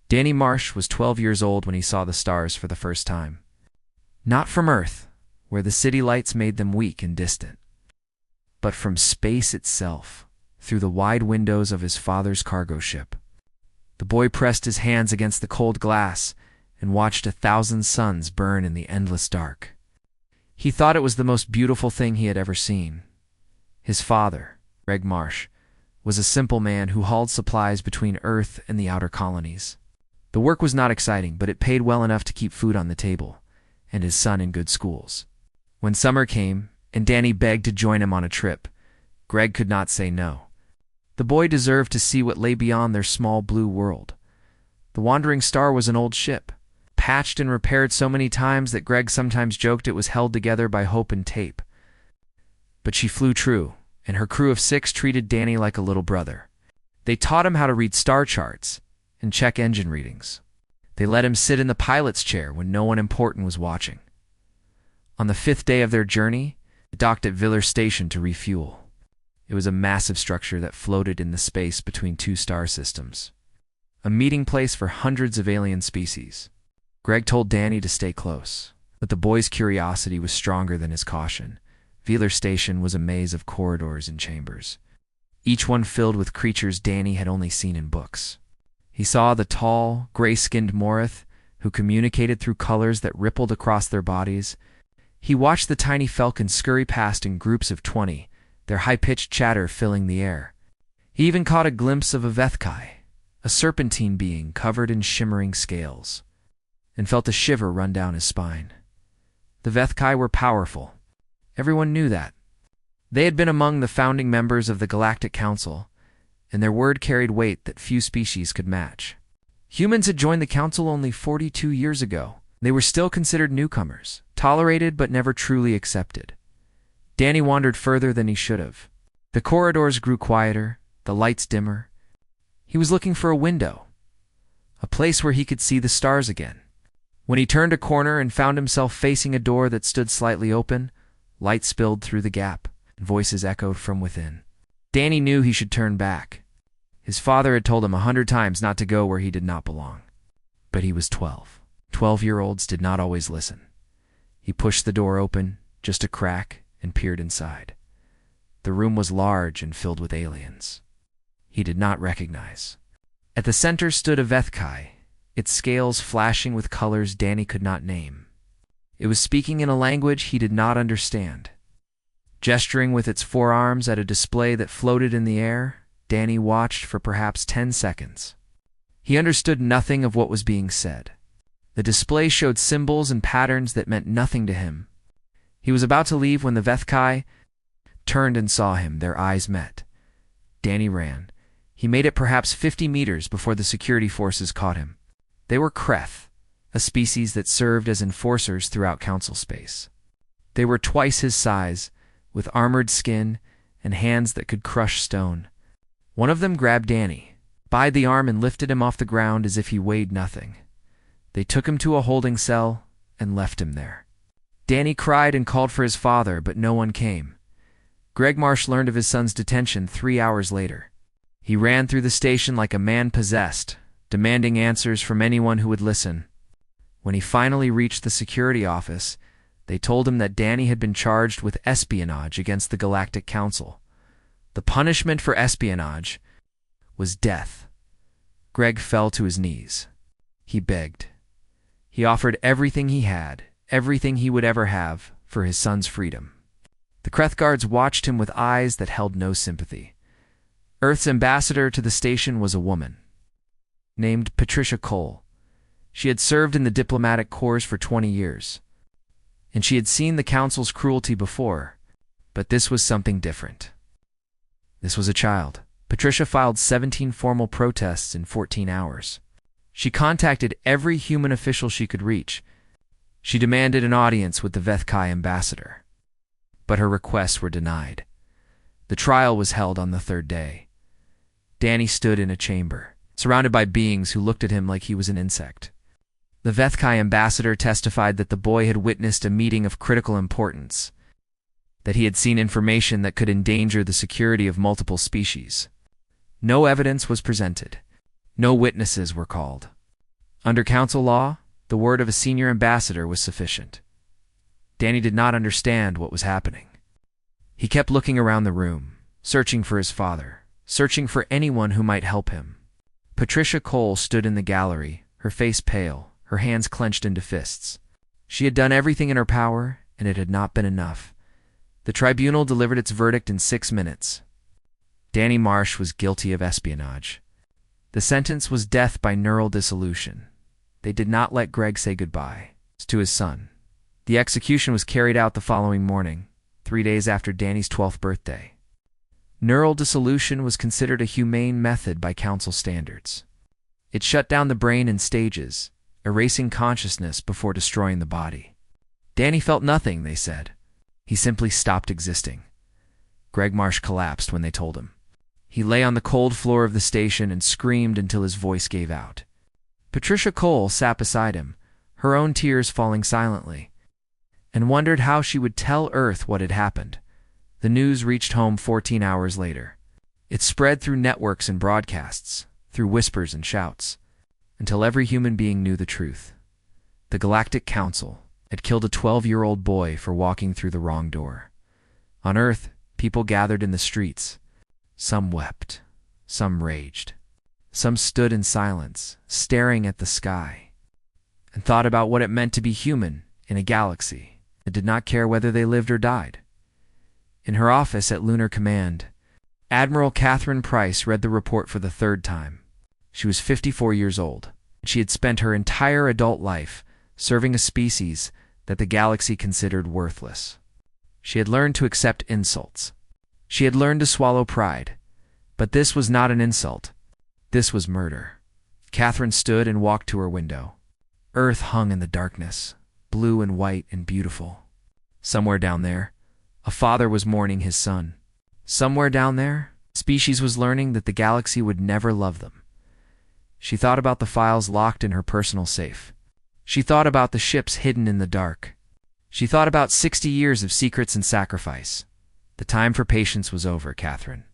Danny Marsh was 12 years old when he saw the stars for the first time. Not from Earth, where the city lights made them weak and distant, but from space itself, through the wide windows of his father's cargo ship. The boy pressed his hands against the cold glass and watched 1,000 suns burn in the endless dark. He thought it was the most beautiful thing he had ever seen. His father, Greg Marsh, was a simple man who hauled supplies between Earth and the outer colonies. The work was not exciting, but it paid well enough to keep food on the table and his son in good schools. When summer came and Danny begged to join him on a trip, Greg could not say no. The boy deserved to see what lay beyond their small blue world. The Wandering Star was an old ship, patched and repaired so many times that Greg sometimes joked it was held together by hope and tape. But she flew true, and her crew of 6 treated Danny like a little brother. They taught him how to read star charts and check engine readings. They let him sit in the pilot's chair when no one important was watching. On the 5th day of their journey, they docked at Villers Station to refuel. It was a massive structure that floated in the space between 2 star systems, a meeting place for hundreds of alien species. Greg told Danny to stay close, but the boy's curiosity was stronger than his caution. Villers Station was a maze of corridors and chambers, each one filled with creatures Danny had only seen in books. He saw the tall, gray-skinned Morith, who communicated through colors that rippled across their bodies. He watched the tiny Falcons scurry past in groups of 20, their high-pitched chatter filling the air. He even caught a glimpse of a Vethkai, a serpentine being covered in shimmering scales, and felt a shiver run down his spine. The Vethkai were powerful. Everyone knew that. They had been among the founding members of the Galactic Council, and their word carried weight that few species could match. Humans had joined the Council only 42 years ago. They were still considered newcomers, tolerated but never truly accepted. Danny wandered further than he should have. The corridors grew quieter, the lights dimmer. He was looking for a window, a place where he could see the stars again. When he turned a corner and found himself facing a door that stood slightly open, light spilled through the gap, and voices echoed from within. Danny knew he should turn back. His father had told him 100 times not to go where he did not belong. But he was 12. 12-year-olds did not always listen. He pushed the door open, just a crack, and peered inside. The room was large and filled with aliens he did not recognize. At the center stood a Vethkai, its scales flashing with colors Danny could not name. It was speaking in a language he did not understand. Gesturing with its forearms at a display that floated in the air, Danny watched for perhaps 10 seconds. He understood nothing of what was being said. The display showed symbols and patterns that meant nothing to him. He was about to leave when the Vethkai turned and saw him. Their eyes met. Danny ran. He made it perhaps 50 meters before the security forces caught him. They were Kreth, a species that served as enforcers throughout Council space. They were twice his size, with armored skin and hands that could crush stone. One of them grabbed Danny by the arm and lifted him off the ground as if he weighed nothing. They took him to a holding cell and left him there. Danny cried and called for his father, but no one came. Greg Marsh learned of his son's detention 3 hours later. He ran through the station like a man possessed, demanding answers from anyone who would listen. When he finally reached the security office, they told him that Danny had been charged with espionage against the Galactic Council. The punishment for espionage was death. Greg fell to his knees. He begged. He offered everything he had, everything he would ever have, for his son's freedom. The Kreth guards watched him with eyes that held no sympathy. Earth's ambassador to the station was a woman named Patricia Cole. She had served in the diplomatic corps for 20 years, and she had seen the Council's cruelty before, but this was something different. This was a child. Patricia filed 17 formal protests in 14 hours. She contacted every human official she could reach. She demanded an audience with the Vethkai ambassador, but her requests were denied. The trial was held on the 3rd day. Danny stood in a chamber, surrounded by beings who looked at him like he was an insect. The Vethkai ambassador testified that the boy had witnessed a meeting of critical importance, that he had seen information that could endanger the security of multiple species. No evidence was presented. No witnesses were called. Under council law, the word of a senior ambassador was sufficient. Danny did not understand what was happening. He kept looking around the room, searching for his father, searching for anyone who might help him. Patricia Cole stood in the gallery, her face pale, her hands clenched into fists. She had done everything in her power, and it had not been enough. The tribunal delivered its verdict in 6 minutes. Danny Marsh was guilty of espionage. The sentence was death by neural dissolution. They did not let Greg say goodbye to his son. The execution was carried out the following morning, 3 days after Danny's 12th birthday. Neural dissolution was considered a humane method by council standards. It shut down the brain in stages, erasing consciousness before destroying the body. Danny felt nothing, they said. He simply stopped existing. Greg Marsh collapsed when they told him. He lay on the cold floor of the station and screamed until his voice gave out. Patricia Cole sat beside him, her own tears falling silently, and wondered how she would tell Earth what had happened. The news reached home 14 hours later. It spread through networks and broadcasts, through whispers and shouts, until every human being knew the truth. The Galactic Council had killed a 12-year-old boy for walking through the wrong door. On Earth, people gathered in the streets. Some wept, some raged. Some stood in silence, staring at the sky, and thought about what it meant to be human in a galaxy and did not care whether they lived or died. In her office at Lunar Command, Admiral Catherine Price read the report for the 3rd time. She was 54 years old. She had spent her entire adult life serving a species that the galaxy considered worthless. She had learned to accept insults. She had learned to swallow pride. But this was not an insult. This was murder. Catherine stood and walked to her window. Earth hung in the darkness, blue and white and beautiful. Somewhere down there, a father was mourning his son. Somewhere down there, a species was learning that the galaxy would never love them. She thought about the files locked in her personal safe. She thought about the ships hidden in the dark. She thought about 60 years of secrets and sacrifice. The time for patience was over, Catherine.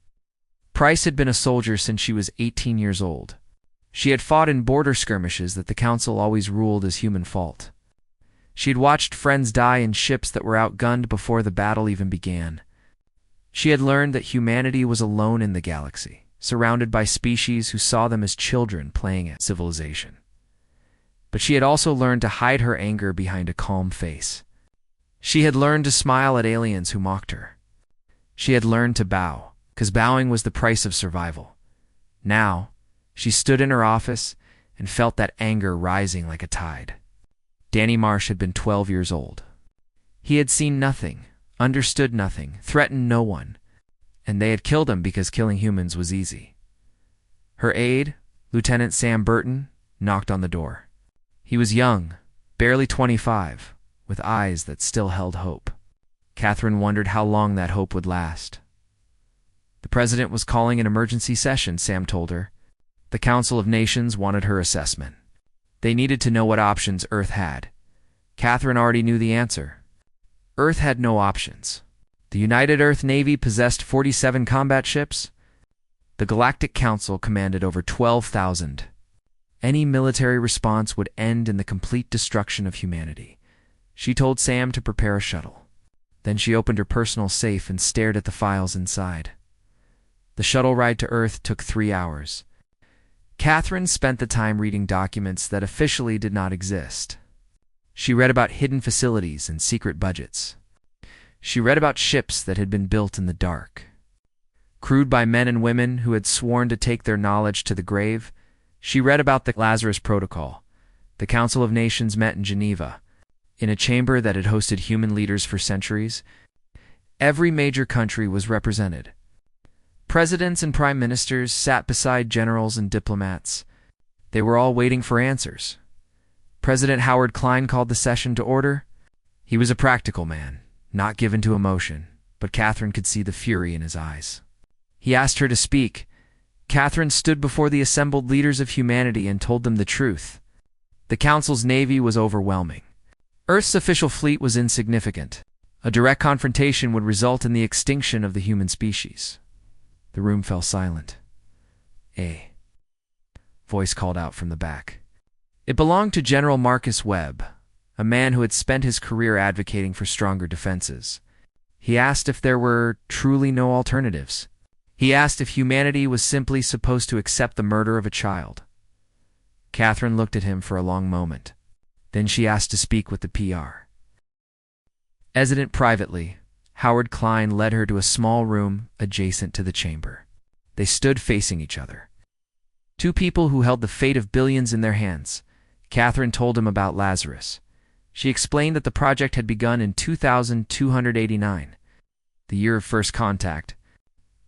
Price had been a soldier since she was 18 years old. She had fought in border skirmishes that the Council always ruled as human fault. She had watched friends die in ships that were outgunned before the battle even began. She had learned that humanity was alone in the galaxy, surrounded by species who saw them as children playing at civilization. But she had also learned to hide her anger behind a calm face. She had learned to smile at aliens who mocked her. She had learned to bow, because bowing was the price of survival. Now, she stood in her office and felt that anger rising like a tide. Danny Marsh had been 12 years old. He had seen nothing, understood nothing, threatened no one, and they had killed him because killing humans was easy. Her aide, Lieutenant Sam Burton, knocked on the door. He was young, barely 25, with eyes that still held hope. Catherine wondered how long that hope would last. The president was calling an emergency session, Sam told her. The Council of Nations wanted her assessment. They needed to know what options Earth had. Catherine already knew the answer. Earth had no options. The United Earth Navy possessed 47 combat ships. The Galactic Council commanded over 12,000. Any military response would end in the complete destruction of humanity. She told Sam to prepare a shuttle. Then she opened her personal safe and stared at the files inside. The shuttle ride to Earth took 3 hours. Catherine spent the time reading documents that officially did not exist. She read about hidden facilities and secret budgets. She read about ships that had been built in the dark. Crewed by men and women who had sworn to take their knowledge to the grave, she read about the Lazarus Protocol. The Council of Nations met in Geneva, in a chamber that had hosted human leaders for centuries. Every major country was represented. Presidents and prime ministers sat beside generals and diplomats. They were all waiting for answers. President Howard Klein called the session to order. He was a practical man, not given to emotion, but Catherine could see the fury in his eyes. He asked her to speak. Catherine stood before the assembled leaders of humanity and told them the truth. The Council's navy was overwhelming. Earth's official fleet was insignificant. A direct confrontation would result in the extinction of the human species. The room fell silent. A voice called out from the back. It belonged to General Marcus Webb, a man who had spent his career advocating for stronger defenses. He asked if there were truly no alternatives. He asked if humanity was simply supposed to accept the murder of a child. Catherine looked at him for a long moment. Then she asked to speak with the PR. Hesitant privately, Howard Klein led her to a small room adjacent to the chamber. They stood facing each other. Two people who held the fate of billions in their hands. Catherine told him about Lazarus. She explained that the project had begun in 2289, the year of first contact.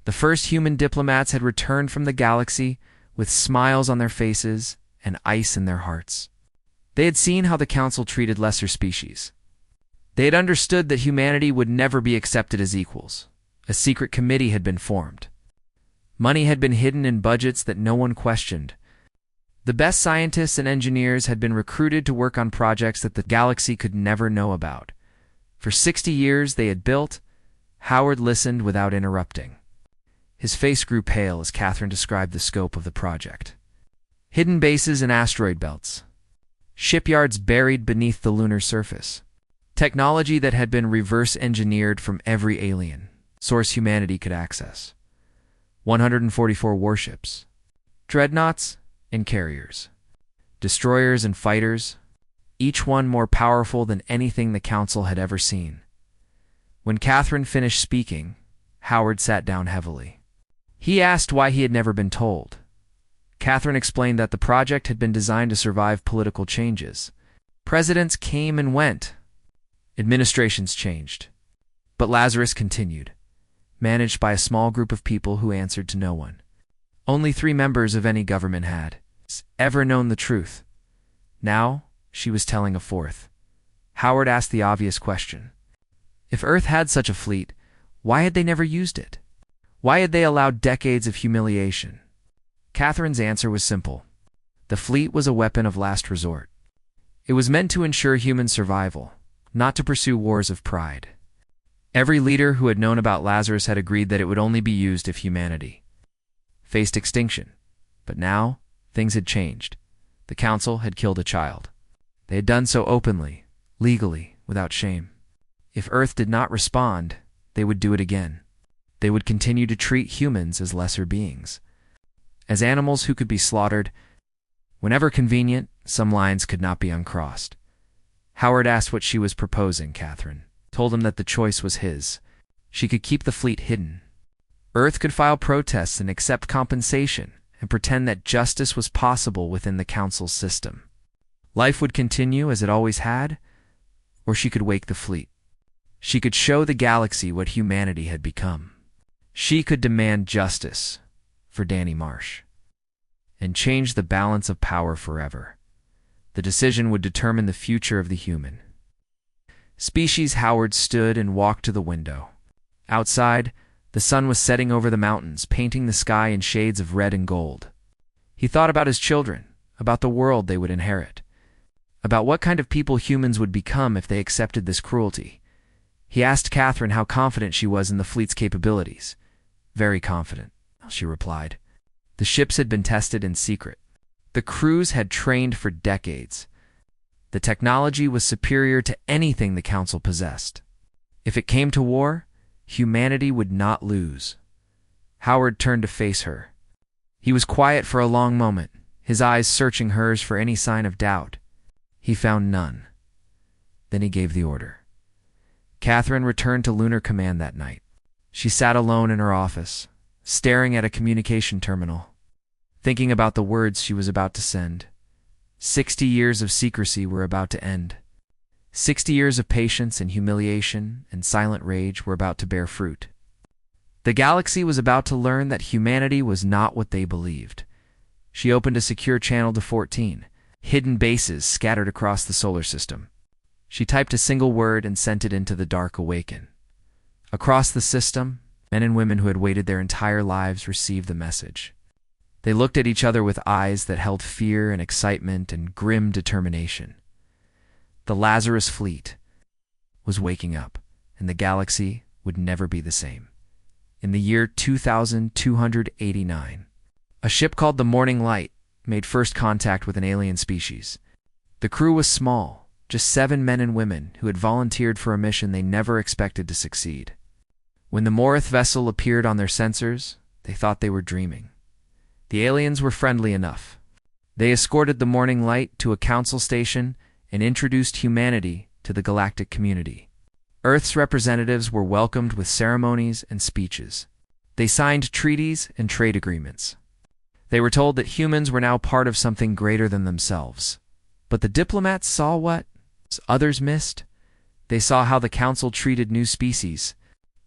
The first human diplomats had returned from the galaxy with smiles on their faces and ice in their hearts. They had seen how the Council treated lesser species. They had understood that humanity would never be accepted as equals. A secret committee had been formed. Money had been hidden in budgets that no one questioned. The best scientists and engineers had been recruited to work on projects that the galaxy could never know about. For 60 years they had built. Howard listened without interrupting. His face grew pale as Catherine described the scope of the project. Hidden bases in asteroid belts. Shipyards buried beneath the lunar surface. Technology that had been reverse-engineered from every alien source humanity could access. 144 warships. Dreadnoughts and carriers. Destroyers and fighters, each one more powerful than anything the Council had ever seen. When Catherine finished speaking, Howard sat down heavily. He asked why he had never been told. Catherine explained that the project had been designed to survive political changes. Presidents came and went. Administrations changed. But Lazarus continued, managed by a small group of people who answered to no one. Only 3 members of any government had ever known the truth. Now, she was telling a 4th. Howard asked the obvious question. If Earth had such a fleet, why had they never used it? Why had they allowed decades of humiliation? Catherine's answer was simple. The fleet was a weapon of last resort. It was meant to ensure human survival, not to pursue wars of pride. Every leader who had known about Lazarus had agreed that it would only be used if humanity faced extinction. But now, things had changed. The Council had killed a child. They had done so openly, legally, without shame. If Earth did not respond, they would do it again. They would continue to treat humans as lesser beings, as animals who could be slaughtered. Whenever convenient, some lines could not be uncrossed. Howard asked what she was proposing. Catherine told him that the choice was his. She could keep the fleet hidden. Earth could file protests and accept compensation and pretend that justice was possible within the Council's system. Life would continue as it always had, or she could wake the fleet. She could show the galaxy what humanity had become. She could demand justice for Danny Marsh and change the balance of power forever. The decision would determine the future of the human species. Howard stood and walked to the window. Outside, the sun was setting over the mountains, painting the sky in shades of red and gold. He thought about his children, about the world they would inherit, about what kind of people humans would become if they accepted this cruelty. He asked Catherine how confident she was in the fleet's capabilities. Very confident, she replied. The ships had been tested in secret. The crews had trained for decades. The technology was superior to anything the Council possessed. If it came to war, humanity would not lose. Howard turned to face her. He was quiet for a long moment, his eyes searching hers for any sign of doubt. He found none. Then he gave the order. Catherine returned to Lunar Command that night. She sat alone in her office, staring at a communication terminal, thinking about the words she was about to send. 60 years of secrecy were about to end. 60 years of patience and humiliation and silent rage were about to bear fruit. The galaxy was about to learn that humanity was not what they believed. She opened a secure channel to 14, hidden bases scattered across the solar system. She typed a single word and sent it into the dark awaken. Across the system, men and women who had waited their entire lives received the message. They looked at each other with eyes that held fear and excitement and grim determination. The Lazarus fleet was waking up, and the galaxy would never be the same. In the year 2289, a ship called the Morning Light made first contact with an alien species. The crew was small, just 7 men and women who had volunteered for a mission they never expected to succeed. When the Morith vessel appeared on their sensors, they thought they were dreaming. The aliens were friendly enough. They escorted the Morning Light to a council station and introduced humanity to the galactic community. Earth's representatives were welcomed with ceremonies and speeches. They signed treaties and trade agreements. They were told that humans were now part of something greater than themselves. But the diplomats saw what others missed. They saw how the council treated new species.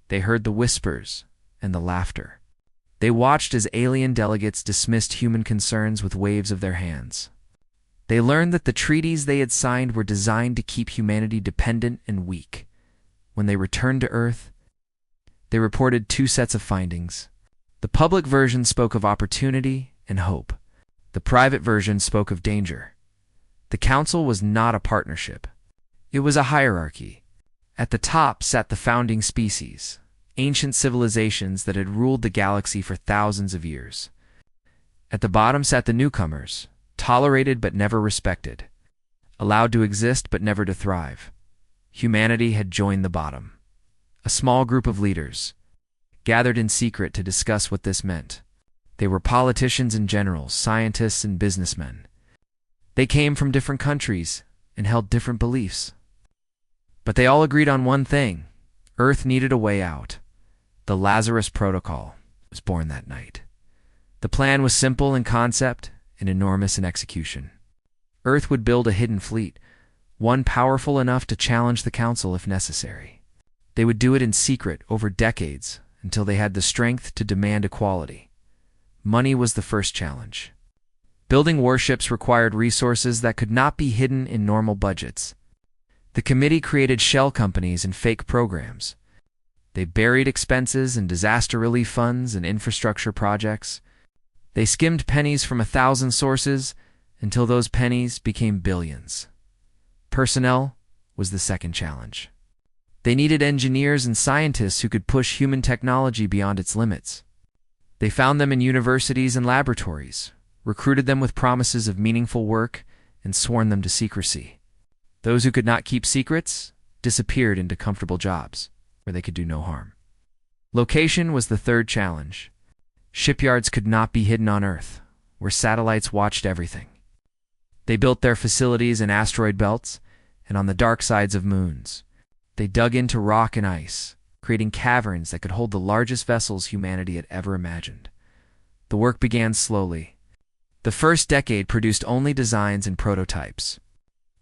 They heard the whispers and the laughter. They watched as alien delegates dismissed human concerns with waves of their hands. They learned that the treaties they had signed were designed to keep humanity dependent and weak. When they returned to Earth, they reported 2 sets of findings. The public version spoke of opportunity and hope. The private version spoke of danger. The council was not a partnership. It was a hierarchy. At the top sat the founding species, ancient civilizations that had ruled the galaxy for thousands of years. At the bottom sat the newcomers, tolerated but never respected, allowed to exist but never to thrive. Humanity had joined the bottom. A small group of leaders, gathered in secret to discuss what this meant. They were politicians and generals, scientists and businessmen. They came from different countries and held different beliefs. But they all agreed on one thing: Earth needed a way out. The Lazarus Protocol was born that night. The plan was simple in concept and enormous in execution. Earth would build a hidden fleet, one powerful enough to challenge the Council if necessary. They would do it in secret over decades until they had the strength to demand equality. Money was the first challenge. Building warships required resources that could not be hidden in normal budgets. The committee created shell companies and fake programs. They buried expenses in disaster relief funds and infrastructure projects. They skimmed pennies from 1,000 sources until those pennies became billions. Personnel was the second challenge. They needed engineers and scientists who could push human technology beyond its limits. They found them in universities and laboratories, recruited them with promises of meaningful work, and sworn them to secrecy. Those who could not keep secrets disappeared into comfortable jobs where they could do no harm. Location was the third challenge. Shipyards could not be hidden on Earth, where satellites watched everything. They built their facilities in asteroid belts and on the dark sides of moons. They dug into rock and ice, creating caverns that could hold the largest vessels humanity had ever imagined. The work began slowly. The first decade produced only designs and prototypes.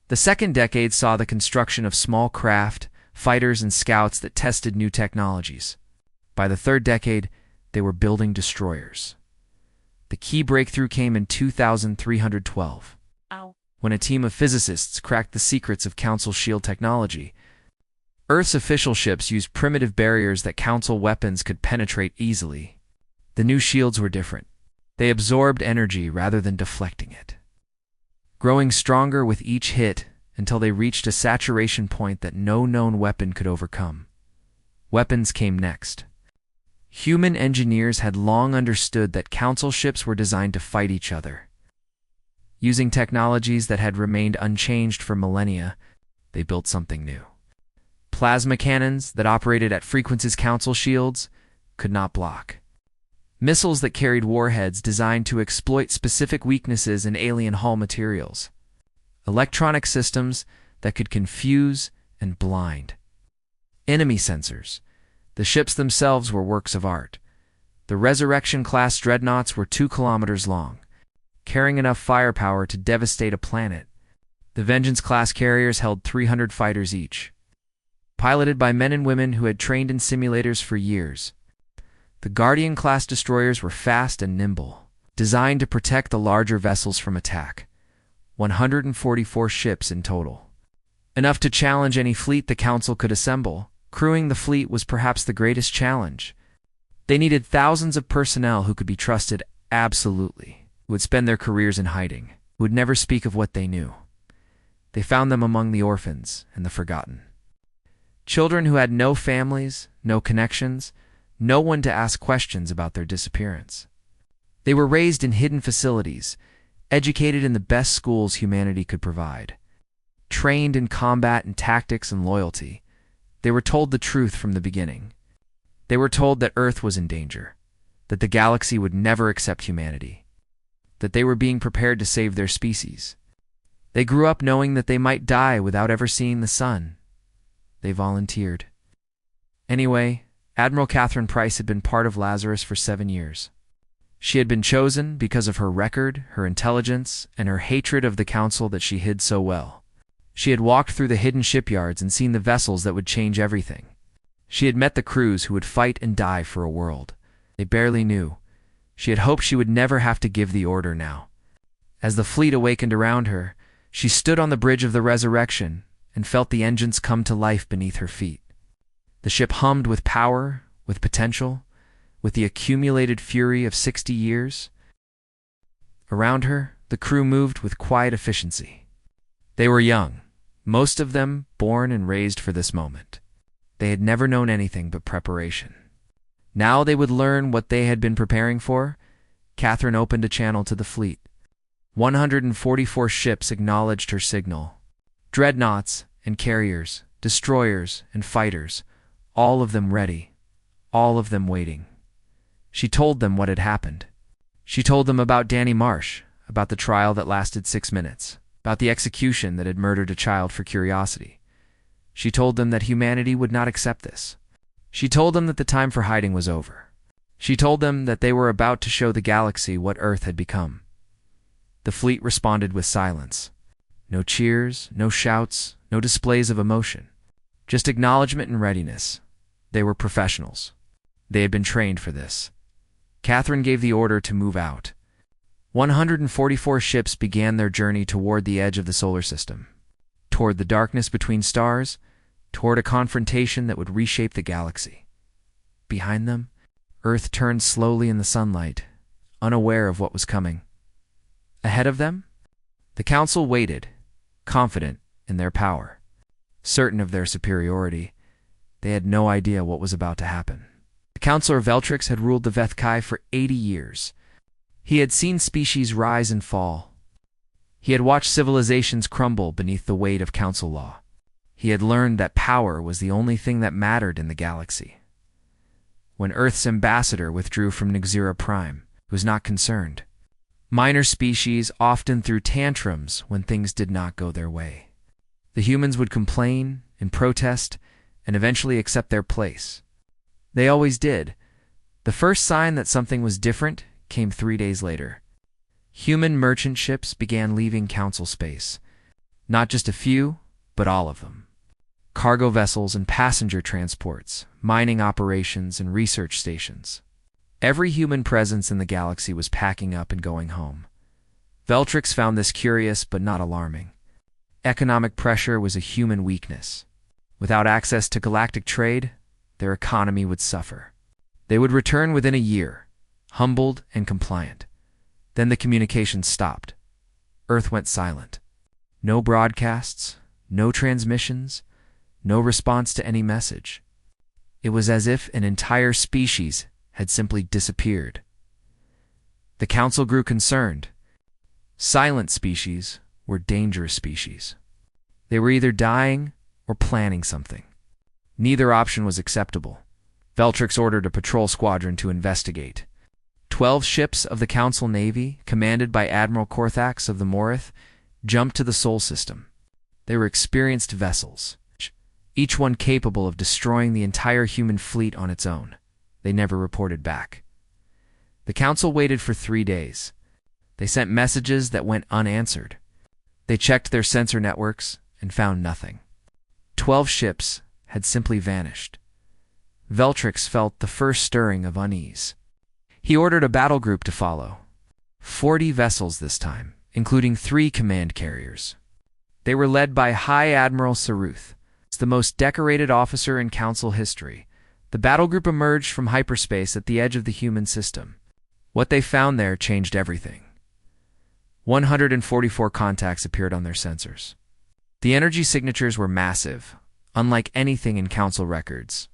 The second decade saw the construction of small craft, fighters, and scouts that tested new technologies. By the third decade, they were building destroyers. The key breakthrough came in 2312, when a team of physicists cracked the secrets of Council shield technology. Earth's official ships used primitive barriers that Council weapons could penetrate easily. The new shields were different. They absorbed energy rather than deflecting it, growing stronger with each hit until they reached a saturation point that no known weapon could overcome. Weapons came next. Human engineers had long understood that Council ships were designed to fight each other. Using technologies that had remained unchanged for millennia, they built something new. Plasma cannons that operated at frequencies Council shields could not block. Missiles that carried warheads designed to exploit specific weaknesses in alien hull materials. Electronic systems that could confuse and blind. Enemy sensors. The ships themselves were works of art. The Resurrection-class dreadnoughts were 2 kilometers long, carrying enough firepower to devastate a planet. The Vengeance-class carriers held 300 fighters each, piloted by men and women who had trained in simulators for years. The Guardian-class destroyers were fast and nimble, designed to protect the larger vessels from attack. 144 ships in total, enough to challenge any fleet the Council could assemble. Crewing the fleet was perhaps the greatest challenge. They needed thousands of personnel who could be trusted absolutely, who would spend their careers in hiding, who would never speak of what they knew. They found them among the orphans and the forgotten. Children who had no families, no connections, no one to ask questions about their disappearance. They were raised in hidden facilities, educated in the best schools humanity could provide. Trained in combat and tactics and loyalty, they were told the truth from the beginning. They were told that Earth was in danger, that the galaxy would never accept humanity, that they were being prepared to save their species. They grew up knowing that they might die without ever seeing the sun. They volunteered. Anyway, Admiral Catherine Price had been part of Lazarus for 7 years. She had been chosen because of her record, her intelligence, and her hatred of the council that she hid so well. She had walked through the hidden shipyards and seen the vessels that would change everything. She had met the crews who would fight and die for a world they barely knew. She had hoped she would never have to give the order now. As the fleet awakened around her, she stood on the bridge of the resurrection and felt the engines come to life beneath her feet. The ship hummed with power, with potential, with the accumulated fury of 60 years. Around her, the crew moved with quiet efficiency. They were young, most of them born and raised for this moment. They had never known anything but preparation. Now they would learn what they had been preparing for. Catherine opened a channel to the fleet. 144 ships acknowledged her signal. Dreadnoughts and carriers, destroyers and fighters, all of them ready, all of them waiting. She told them what had happened. She told them about Danny Marsh, about the trial that lasted 6 minutes, about the execution that had murdered a child for curiosity. She told them that humanity would not accept this. She told them that the time for hiding was over. She told them that they were about to show the galaxy what Earth had become. The fleet responded with silence. No cheers, no shouts, no displays of emotion. Just acknowledgement and readiness. They were professionals. They had been trained for this. Catherine gave the order to move out. 144 ships began their journey toward the edge of the solar system, toward the darkness between stars, toward a confrontation that would reshape the galaxy. Behind them, Earth turned slowly in the sunlight, unaware of what was coming. Ahead of them, the Council waited, confident in their power. Certain of their superiority, they had no idea what was about to happen. The Counselor Veltrix had ruled the Vethkai for 80 years. He had seen species rise and fall. He had watched civilizations crumble beneath the weight of council law. He had learned that power was the only thing that mattered in the galaxy. When Earth's ambassador withdrew from Nixira Prime, he was not concerned. Minor species often threw tantrums when things did not go their way. The humans would complain and protest and eventually accept their place. They always did. The first sign that something was different came 3 days later. Human merchant ships began leaving council space. Not just a few, but all of them. Cargo vessels and passenger transports, mining operations and research stations. Every human presence in the galaxy was packing up and going home. Veltrix found this curious but not alarming. Economic pressure was a human weakness. Without access to galactic trade, their economy would suffer. They would return within a year, humbled and compliant. Then the communications stopped. Earth went silent. No broadcasts, no transmissions, no response to any message. It was as if an entire species had simply disappeared. The Council grew concerned. Silent species were dangerous species. They were either dying or planning something. Neither option was acceptable. Veltrix ordered a patrol squadron to investigate. 12 ships of the Council Navy, commanded by Admiral Korthax of the Morith, jumped to the Sol system. They were experienced vessels, each one capable of destroying the entire human fleet on its own. They never reported back. The Council waited for 3 days. They sent messages that went unanswered. They checked their sensor networks and found nothing. 12 ships had simply vanished. Veltrix felt the first stirring of unease. He ordered a battle group to follow. 40 vessels this time, including 3 command carriers. They were led by High Admiral Saruth, the most decorated officer in Council history. The battle group emerged from hyperspace at the edge of the human system. What they found there changed everything. 144 contacts appeared on their sensors. The energy signatures were massive, unlike anything in Council records.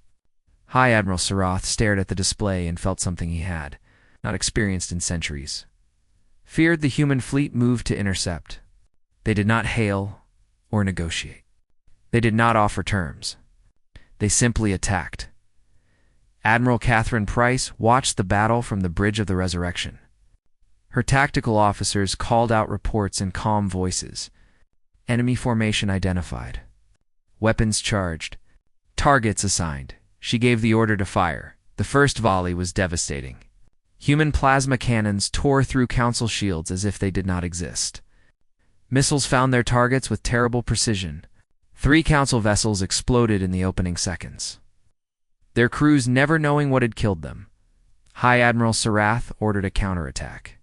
High Admiral Saruth stared at the display and felt something he had not experienced in centuries. feared the human fleet moved to intercept. They did not hail or negotiate. They did not offer terms. They simply attacked. Admiral Catherine Price watched the battle from the Bridge of the Resurrection. Her tactical officers called out reports in calm voices. Enemy formation identified. Weapons charged. Targets assigned. She gave the order to fire. The first volley was devastating. Human plasma cannons tore through Council shields as if they did not exist. Missiles found their targets with terrible precision. 3 Council vessels exploded in the opening seconds, their crews never knowing what had killed them. High Admiral Sarath ordered a counterattack.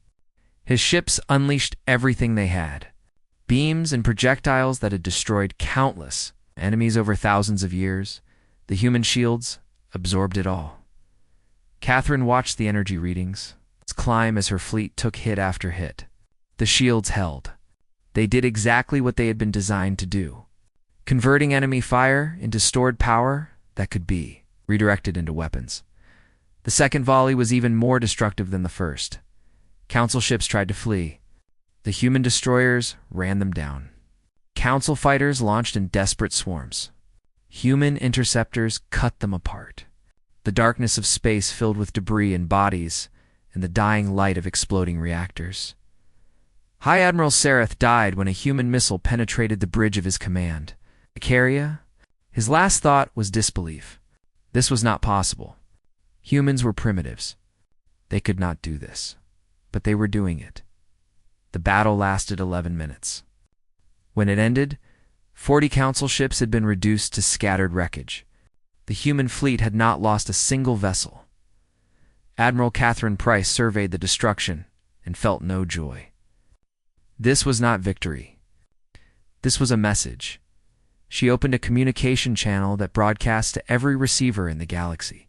His ships unleashed everything they had. Beams and projectiles that had destroyed countless enemies over thousands of years. The human shields absorbed it all. Catherine watched the energy readings climb as her fleet took hit after hit. The shields held. They did exactly what they had been designed to do, converting enemy fire into stored power that could be redirected into weapons. The second volley was even more destructive than the first. Council ships tried to flee. The human destroyers ran them down. Council fighters launched in desperate swarms. Human interceptors cut them apart. The darkness of space filled with debris and bodies, and the dying light of exploding reactors. High Admiral Sarath died when a human missile penetrated the bridge of his command. Icaria? His last thought was disbelief. This was not possible. Humans were primitives. They could not do this. But they were doing it. The battle lasted 11 minutes. When it ended, 40 Council ships had been reduced to scattered wreckage. The human fleet had not lost a single vessel. Admiral Catherine Price surveyed the destruction and felt no joy. This was not victory. This was a message. She opened a communication channel that broadcast to every receiver in the galaxy.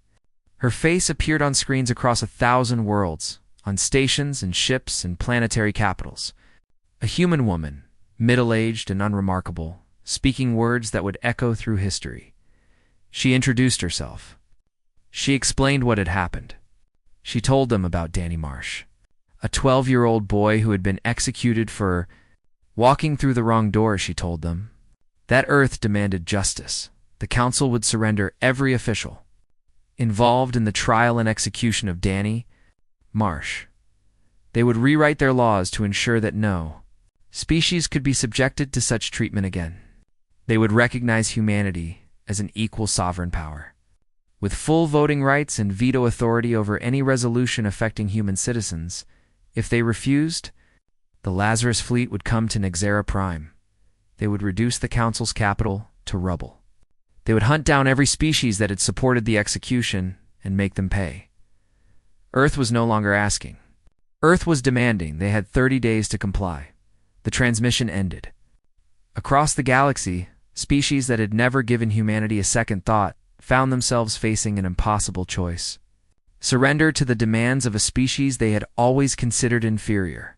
Her face appeared on screens across 1,000 worlds, on stations and ships and planetary capitals. A human woman, middle-aged and unremarkable, speaking words that would echo through history. She introduced herself. She explained what had happened. She told them about Danny Marsh, a 12-year-old boy who had been executed for walking through the wrong door, she told them. That Earth demanded justice. The Council would surrender every official involved in the trial and execution of Danny Marsh. They would rewrite their laws to ensure that no species could be subjected to such treatment again. They would recognize humanity as an equal sovereign power, with full voting rights and veto authority over any resolution affecting human citizens. If they refused, the Lazarus fleet would come to Nexera Prime. They would reduce the Council's capital to rubble. They would hunt down every species that had supported the execution and make them pay. Earth was no longer asking. Earth was demanding. They had 30 days to comply. The transmission ended. Across the galaxy, species that had never given humanity a second thought found themselves facing an impossible choice. Surrender to the demands of a species they had always considered inferior,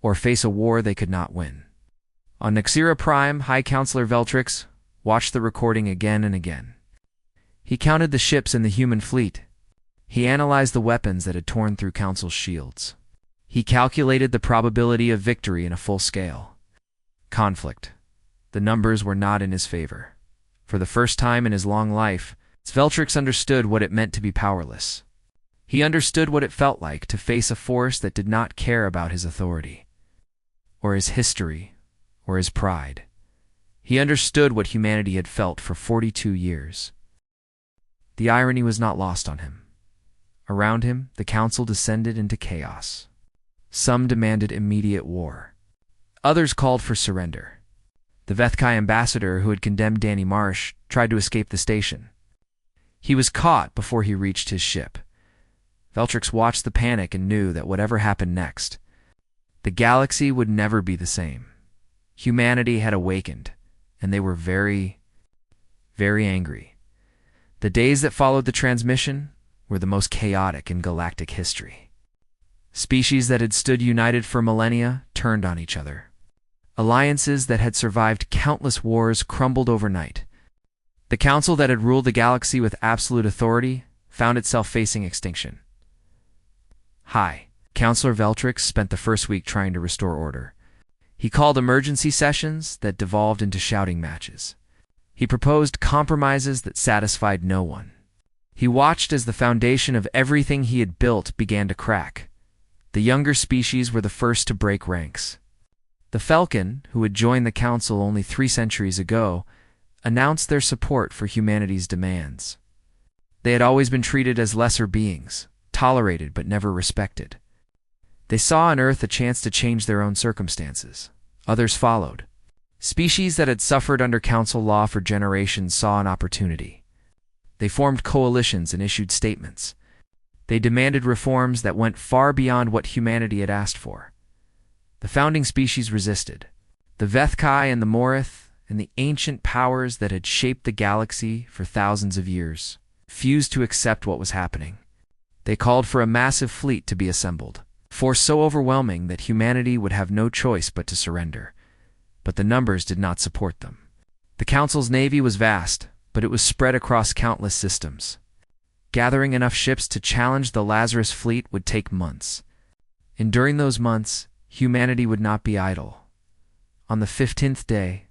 or face a war they could not win. On Nexera Prime, High Counselor Veltrix watched the recording again and again. He counted the ships in the human fleet. He analyzed the weapons that had torn through Council's shields. He calculated the probability of victory in a full-scale conflict. The numbers were not in his favor. For the first time in his long life, Veltrix understood what it meant to be powerless. He understood what it felt like to face a force that did not care about his authority, or his history, or his pride. He understood what humanity had felt for 42 years. The irony was not lost on him. Around him, the Council descended into chaos. Some demanded immediate war. Others called for surrender. The Vethkai ambassador who had condemned Danny Marsh tried to escape the station. He was caught before he reached his ship. Veltrix watched the panic and knew that whatever happened next, the galaxy would never be the same. Humanity had awakened, and they were very, very angry. The days that followed the transmission were the most chaotic in galactic history. Species that had stood united for millennia turned on each other. Alliances that had survived countless wars crumbled overnight. The Council that had ruled the galaxy with absolute authority found itself facing extinction. Hi, Counselor Veltrix spent the first week trying to restore order. He called emergency sessions that devolved into shouting matches. He proposed compromises that satisfied no one. He watched as the foundation of everything he had built began to crack. The younger species were the first to break ranks. The Falcon, who had joined the Council only 3 centuries ago, announced their support for humanity's demands. They had always been treated as lesser beings, tolerated but never respected. They saw on Earth a chance to change their own circumstances. Others followed. Species that had suffered under Council law for generations saw an opportunity. They formed coalitions and issued statements. They demanded reforms that went far beyond what humanity had asked for. The founding species resisted. The Vethkai and the Morith and the ancient powers that had shaped the galaxy for thousands of years refused to accept what was happening. They called for a massive fleet to be assembled, force so overwhelming that humanity would have no choice but to surrender. But the numbers did not support them. The Council's navy was vast, but it was spread across countless systems. Gathering enough ships to challenge the Lazarus fleet would take months. And during those months, humanity would not be idle. On the 15th day,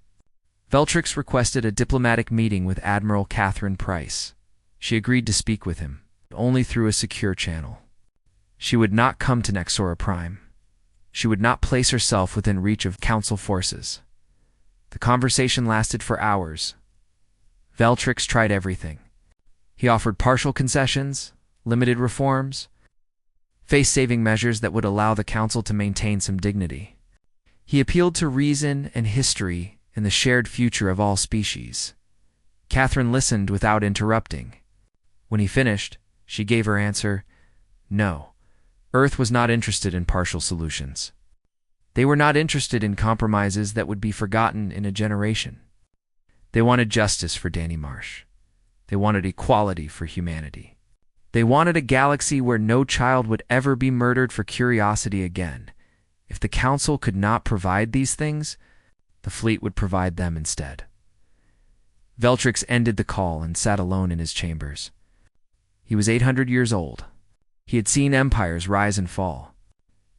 Veltrix requested a diplomatic meeting with Admiral Catherine Price. She agreed to speak with him, only through a secure channel. She would not come to Nexora Prime. She would not place herself within reach of Council forces. The conversation lasted for hours. Veltrix tried everything. He offered partial concessions, limited reforms, face-saving measures that would allow the Council to maintain some dignity. He appealed to reason and history and the shared future of all species. Catherine listened without interrupting. When he finished, she gave her answer, no. Earth was not interested in partial solutions. They were not interested in compromises that would be forgotten in a generation. They wanted justice for Danny Marsh. They wanted equality for humanity. They wanted a galaxy where no child would ever be murdered for curiosity again. If the Council could not provide these things, the fleet would provide them instead. Veltrix ended the call and sat alone in his chambers. He was 800 years old. He had seen empires rise and fall.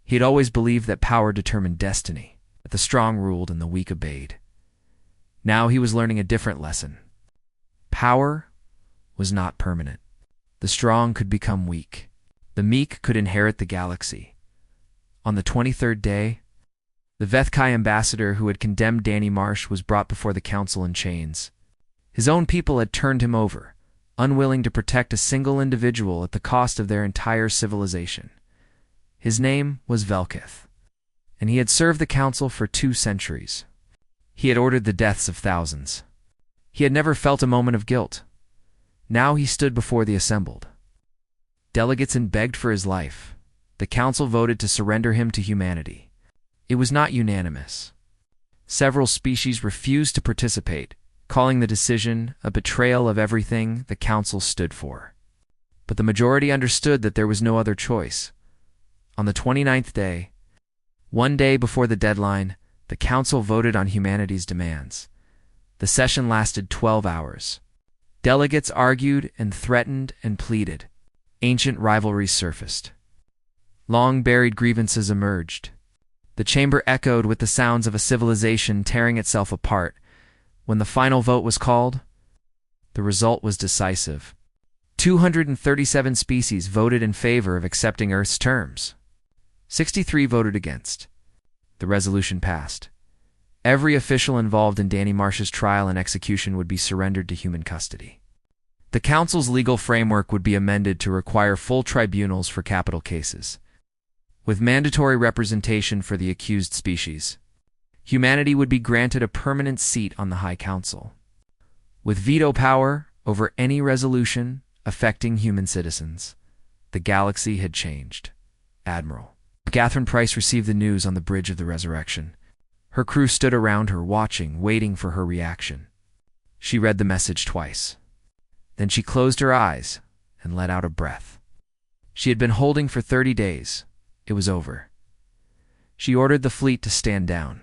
He had always believed that power determined destiny, that the strong ruled and the weak obeyed. Now he was learning a different lesson. Power was not permanent. The strong could become weak. The meek could inherit the galaxy. On the 23rd day, the Vethkai ambassador who had condemned Danny Marsh was brought before the Council in chains. His own people had turned him over, unwilling to protect a single individual at the cost of their entire civilization. His name was Velkith, and he had served the Council for 2 centuries. He had ordered the deaths of thousands. He had never felt a moment of guilt. Now he stood before the assembled delegates and begged for his life. The Council voted to surrender him to humanity. It was not unanimous. Several species refused to participate, calling the decision a betrayal of everything the Council stood for. But the majority understood that there was no other choice. On the 29th day, 1 day before the deadline, the Council voted on humanity's demands. The session lasted 12 hours. Delegates argued and threatened and pleaded. Ancient rivalries surfaced. Long-buried grievances emerged. The chamber echoed with the sounds of a civilization tearing itself apart. When the final vote was called, the result was decisive. 237 species voted in favor of accepting Earth's terms. 63 voted against. The resolution passed. Every official involved in Danny Marsh's trial and execution would be surrendered to human custody. The Council's legal framework would be amended to require full tribunals for capital cases, with mandatory representation for the accused species. Humanity would be granted a permanent seat on the High Council, with veto power over any resolution affecting human citizens. The galaxy had changed. Admiral Catherine Price received the news on the Bridge of the Resurrection. Her crew stood around her, watching, waiting for her reaction. She read the message twice. Then she closed her eyes and let out a breath. She had been holding for 30 days. It was over. She ordered the fleet to stand down.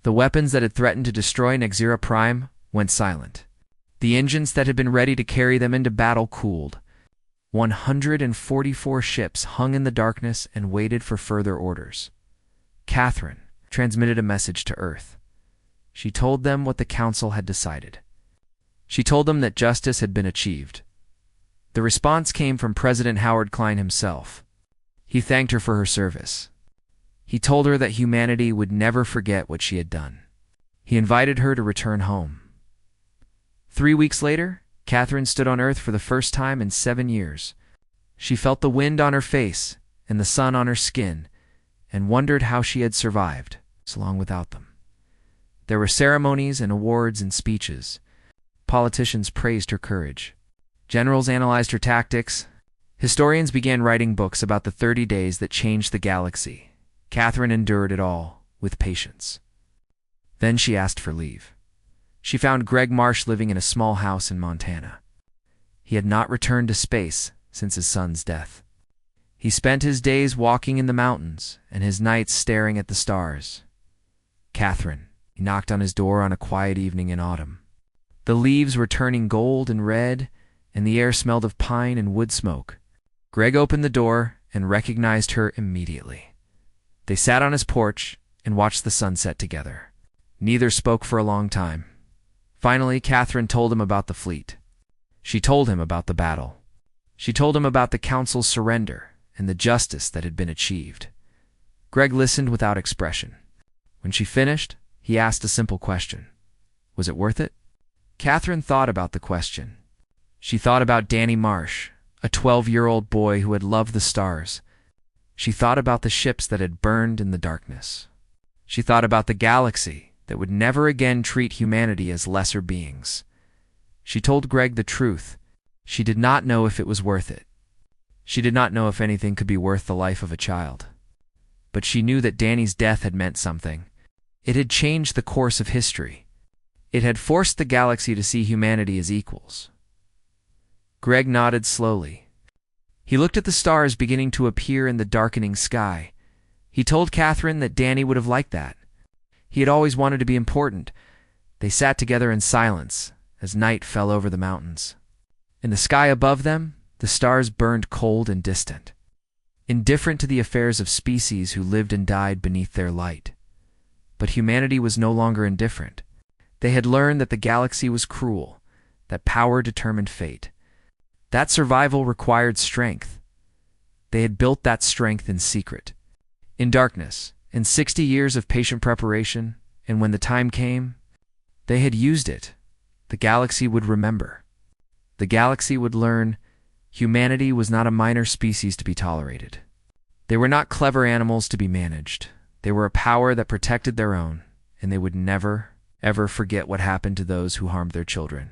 The weapons that had threatened to destroy Nexera Prime went silent. The engines that had been ready to carry them into battle cooled. 144 ships hung in the darkness and waited for further orders. Catherine transmitted a message to Earth. She told them what the Council had decided. She told them that justice had been achieved. The response came from President Howard Klein himself. He thanked her for her service. He told her that humanity would never forget what she had done. He invited her to return home. 3 weeks later, Catherine stood on Earth for the first time in 7 years. She felt the wind on her face and the sun on her skin, and wondered how she had survived so long without them. There were ceremonies and awards and speeches. Politicians praised her courage. Generals analyzed her tactics. Historians began writing books about the 30 days that changed the galaxy. Catherine endured it all with patience. Then she asked for leave. She found Greg Marsh living in a small house in Montana. He had not returned to space since his son's death. He spent his days walking in the mountains and his nights staring at the stars. Catherine, he knocked on his door on a quiet evening in autumn. The leaves were turning gold and red, and the air smelled of pine and wood smoke. Greg opened the door and recognized her immediately. They sat on his porch and watched the sunset together. Neither spoke for a long time. Finally, Catherine told him about the fleet. She told him about the battle. She told him about the Council's surrender and the justice that had been achieved. Greg listened without expression. When she finished, he asked a simple question. Was it worth it? Catherine thought about the question. She thought about Danny Marsh, a 12-year-old boy who had loved the stars. She thought about the ships that had burned in the darkness. She thought about the galaxy that would never again treat humanity as lesser beings. She told Greg the truth. She did not know if it was worth it. She did not know if anything could be worth the life of a child. But she knew that Danny's death had meant something. It had changed the course of history. It had forced the galaxy to see humanity as equals. Greg nodded slowly. He looked at the stars beginning to appear in the darkening sky. He told Catherine that Danny would have liked that. He had always wanted to be important. They sat together in silence as night fell over the mountains. In the sky above them, the stars burned cold and distant, indifferent to the affairs of species who lived and died beneath their light. But humanity was no longer indifferent. They had learned that the galaxy was cruel, that power determined fate. That survival required strength. They had built that strength in secret, in darkness, in 60 years of patient preparation, and when the time came, they had used it. The galaxy would remember. The galaxy would learn humanity was not a minor species to be tolerated. They were not clever animals to be managed. They were a power that protected their own, and they would never, ever forget what happened to those who harmed their children.